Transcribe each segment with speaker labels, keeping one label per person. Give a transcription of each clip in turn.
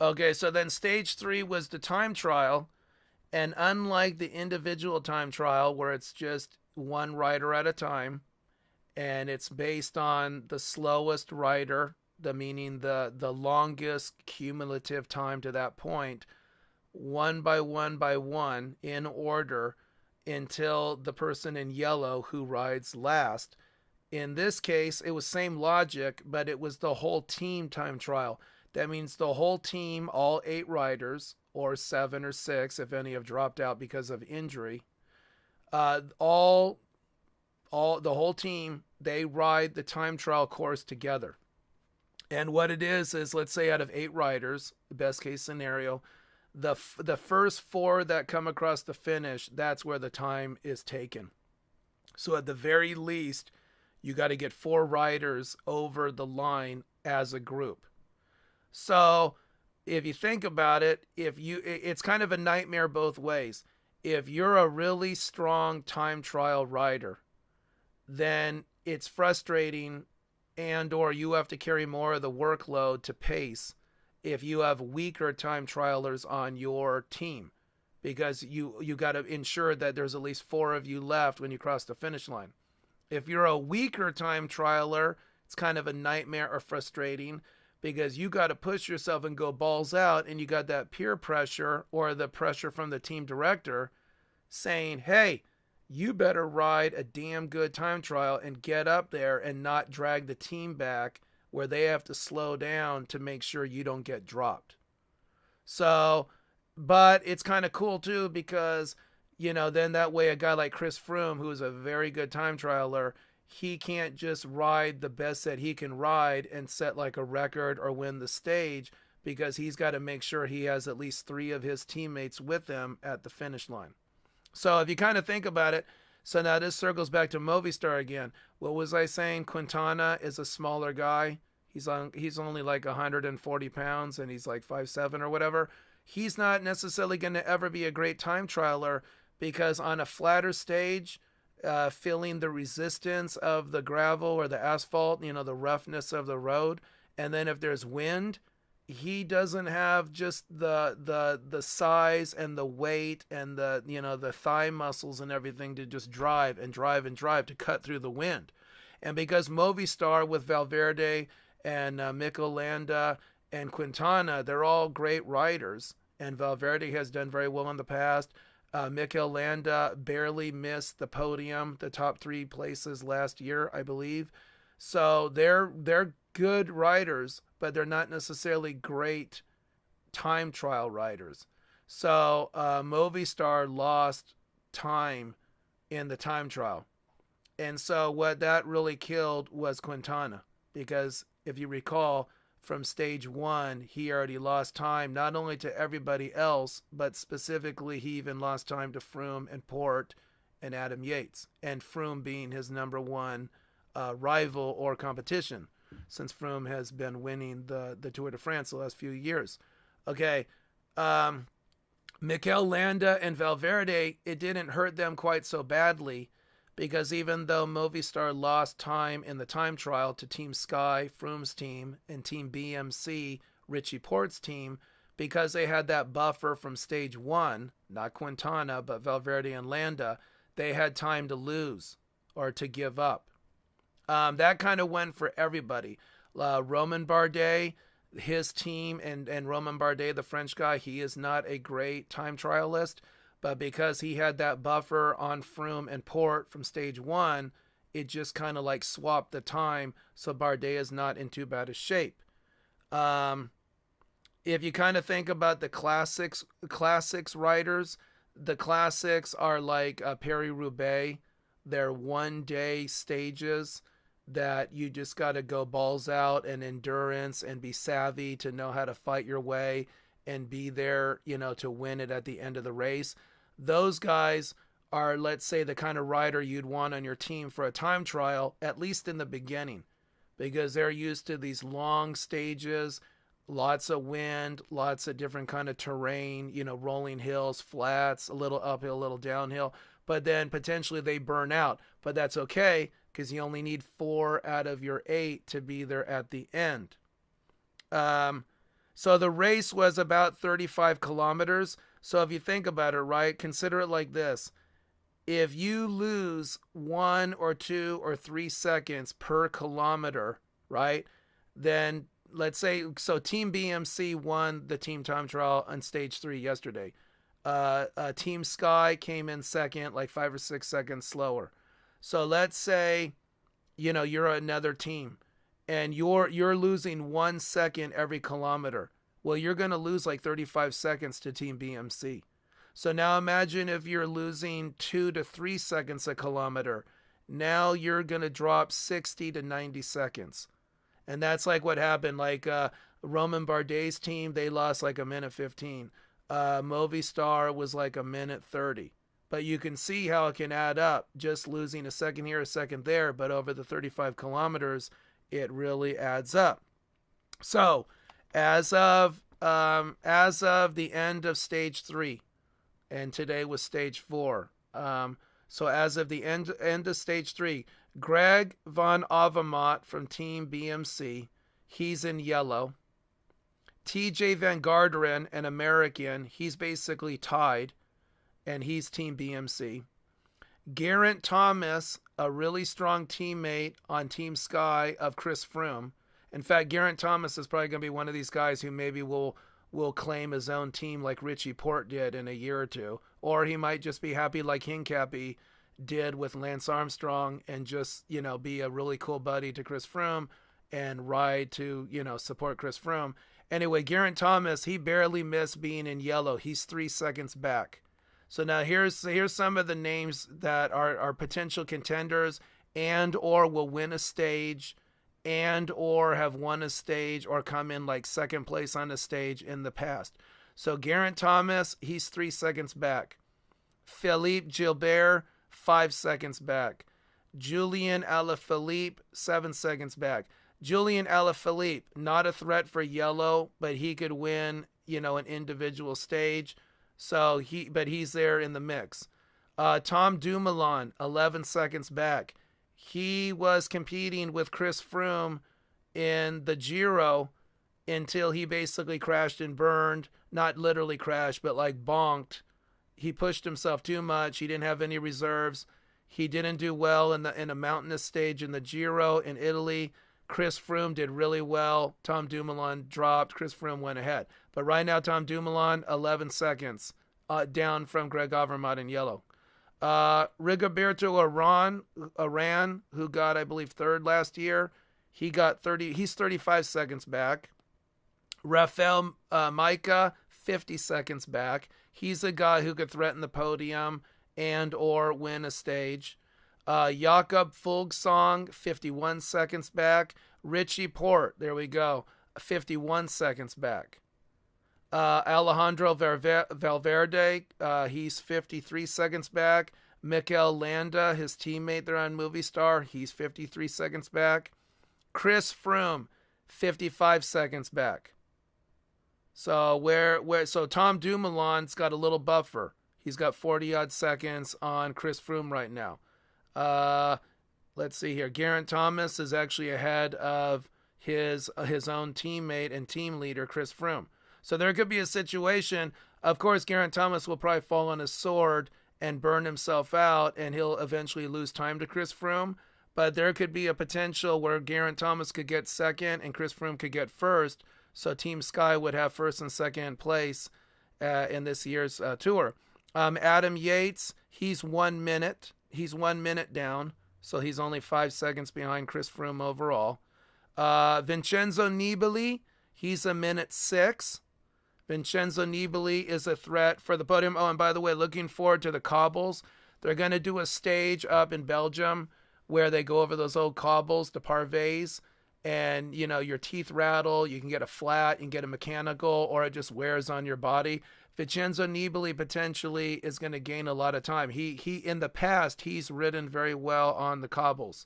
Speaker 1: Okay, so then stage three was the time trial. And unlike the individual time trial, where it's just one rider at a time, and it's based on the slowest rider, the meaning the longest cumulative time to that point, one by one in order until the person in yellow who rides last. In this case, it was same logic, but it was the whole team time trial. That means the whole team, all eight riders, or seven or six if any have dropped out because of injury, all the whole team, they ride the time trial course together. And what it is let's say out of eight riders, best case scenario, the first four that come across the finish, that's where the time is taken. So at the very least, you got to get four riders over the line as a group. So if you think about it, it's kind of a nightmare both ways. If you're a really strong time trial rider, then it's frustrating, and or you have to carry more of the workload to pace if you have weaker time trialers on your team, because you got to ensure that there's at least four of you left when you cross the finish line. If you're a weaker time trialer, it's kind of a nightmare or frustrating because you got to push yourself and go balls out, and you got that peer pressure or the pressure from the team director saying, hey, you better ride a damn good time trial and get up there and not drag the team back where they have to slow down to make sure you don't get dropped. So, but it's kind of cool too because, then that way a guy like Chris Froome, who is a very good time trialer, he can't just ride the best that he can ride and set like a record or win the stage, because he's got to make sure he has at least three of his teammates with him at the finish line. So if you kind of think about it, so now this circles back to Movistar again. What was I saying? Quintana is a smaller guy. He's only like 140 pounds and he's like 5'7" or whatever. He's not necessarily going to ever be a great time trialer because on a flatter stage, feeling the resistance of the gravel or the asphalt, the roughness of the road, and then if there's wind, he doesn't have just the size and the weight and the thigh muscles and everything to just drive and drive and drive to cut through the wind. And because Movistar with Valverde and Mikel Landa and Quintana, they're all great riders, and Valverde has done very well in the past. Mikel Landa barely missed the podium, the top three places last year, I believe. So they're good riders, but they're not necessarily great time trial riders. So Movistar lost time in the time trial. And so what that really killed was Quintana, because if you recall, from stage one, he already lost time not only to everybody else, but specifically he even lost time to Froome and Port and Adam Yates, and Froome being his number one rival or competition, since Froome has been winning the Tour de France the last few years. Okay, Mikel Landa and Valverde, it didn't hurt them quite so badly, because even though Movistar lost time in the time trial to Team Sky, Froome's team, and Team BMC, Richie Port's team, because they had that buffer from stage one, not Quintana, but Valverde and Landa, they had time to lose or to give up. That kind of went for everybody. Romain Bardet, his team, and Romain Bardet, the French guy, he is not a great time trialist, but because he had that buffer on Froome and Port from stage one, it just kind of like swapped the time, so Bardet is not in too bad a shape. If you kind of think about the classics riders, the classics are like Paris-Roubaix. They're one-day stages that you just got to go balls out and endurance and be savvy to know how to fight your way and be there, to win it at the end of the race. Those guys are, let's say, the kind of rider you'd want on your team for a time trial, at least in the beginning, because they're used to these long stages, lots of wind, lots of different kind of terrain, rolling hills, flats, a little uphill, a little downhill, but then potentially they burn out, but that's okay because you only need 4 out of your 8 to be there at the end. So the race was about 35 kilometers. So if you think about it, right, consider it like this. If you lose 1 or 2 or 3 seconds per kilometer, right, then let's say, so Team BMC won the team time trial on stage 3 yesterday. Team Sky came in second, like 5 or 6 seconds slower. So let's say, you're another team and you're losing 1 second every kilometer. Well, you're going to lose like 35 seconds to Team BMC. So now imagine if you're losing 2 to 3 seconds a kilometer. Now you're going to drop 60 to 90 seconds. And that's like what happened. Like Roman Bardet's team, they lost like a minute 15. Movistar was like a minute 30. But you can see how it can add up, just losing a second here, a second there. But over the 35 kilometers, it really adds up. So as of the end of stage 3, and today was stage 4. So as of the end of stage 3, Greg Van Avermaet from Team BMC, he's in yellow. TJ Van Garderen, an American, he's basically tied, and he's Team BMC. Geraint Thomas, a really strong teammate on Team Sky of Chris Froome. In fact, Geraint Thomas is probably going to be one of these guys who maybe will claim his own team like Richie Porte did in a year or two. Or he might just be happy like Hincapie did with Lance Armstrong and just, be a really cool buddy to Chris Froome and ride to, support Chris Froome. Anyway, Geraint Thomas, he barely missed being in yellow. He's 3 seconds back. So now here's some of the names that are potential contenders and or will win a stage and or have won a stage or come in like second place on a stage in the past. So Geraint Thomas, he's 3 seconds back. Philippe Gilbert, 5 seconds back. Julian Alaphilippe, 7 seconds back. Julian Alaphilippe, not a threat for yellow, but he could win, an individual stage. So he's there in the mix. Tom Dumoulin, 11 seconds back. He was competing with Chris Froome in the Giro until he basically crashed and burned. Not literally crashed, but like bonked. He pushed himself too much. He didn't have any reserves. He didn't do well in a mountainous stage in the Giro in Italy. Chris Froome did really well. Tom Dumoulin dropped. Chris Froome went ahead. But right now, Tom Dumoulin, 11 seconds down from Greg Avermaet in yellow. Rigoberto Urán, who got, I believe, third last year, he's 35 seconds back. Rafael Majka, 50 seconds back. He's a guy who could threaten the podium and or win a stage. Jakob Fuglsang, 51 seconds back. Richie Porte, there we go, 51 seconds back. Alejandro Valverde, he's 53 seconds back. Mikel Landa, his teammate there on Movistar, he's 53 seconds back. Chris Froome, 55 seconds back. So so Tom Dumoulin's got a little buffer. He's got 40 odd seconds on Chris Froome right now. Let's see here. Geraint Thomas is actually ahead of his own teammate and team leader Chris Froome. So there could be a situation. Of course, Geraint Thomas will probably fall on his sword and burn himself out, and he'll eventually lose time to Chris Froome. But there could be a potential where Geraint Thomas could get second and Chris Froome could get first. So Team Sky would have first and second place in this year's tour. Adam Yates, he's 1 minute. He's 1 minute down, so he's only 5 seconds behind Chris Froome overall. Vincenzo Nibali, he's a minute 6. Vincenzo Nibali is a threat for the podium. Oh, and by the way, looking forward to the cobbles. They're going to do a stage up in Belgium where they go over those old cobbles, the parvets, and, your teeth rattle. You can get a flat, you can get a mechanical, or it just wears on your body. Vincenzo Nibali potentially is going to gain a lot of time. He in the past, he's ridden very well on the cobbles.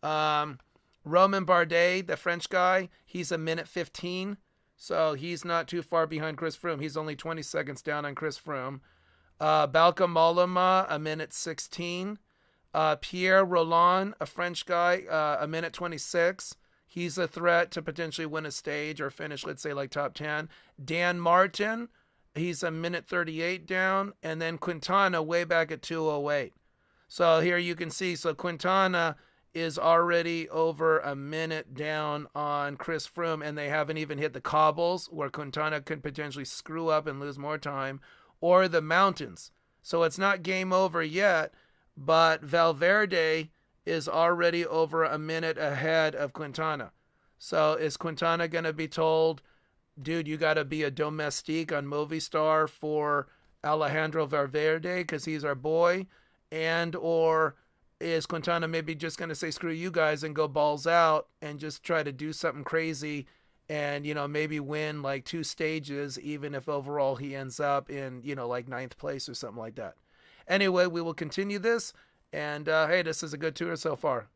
Speaker 1: Roman Bardet, the French guy, he's a minute 15. So he's not too far behind Chris Froome. He's only 20 seconds down on Chris Froome. Bauke Mollema, a minute 16. Pierre Rolland, a French guy, a minute 26. He's a threat to potentially win a stage or finish, let's say, like top 10. Dan Martin, he's a minute 38 down. And then Quintana way back at 2:08. So here you can see, so Quintana is already over a minute down on Chris Froome, and they haven't even hit the cobbles where Quintana could potentially screw up and lose more time, or the mountains. So it's not game over yet, but Valverde is already over a minute ahead of Quintana. So is Quintana going to be told, dude, you got to be a domestique on Movistar for Alejandro Valverde because he's our boy? And or is Quintana maybe just going to say, screw you guys and go balls out and just try to do something crazy and, maybe win like 2 stages, even if overall he ends up in, like 9th place or something like that. Anyway, we will continue this. And hey, this is a good tour so far.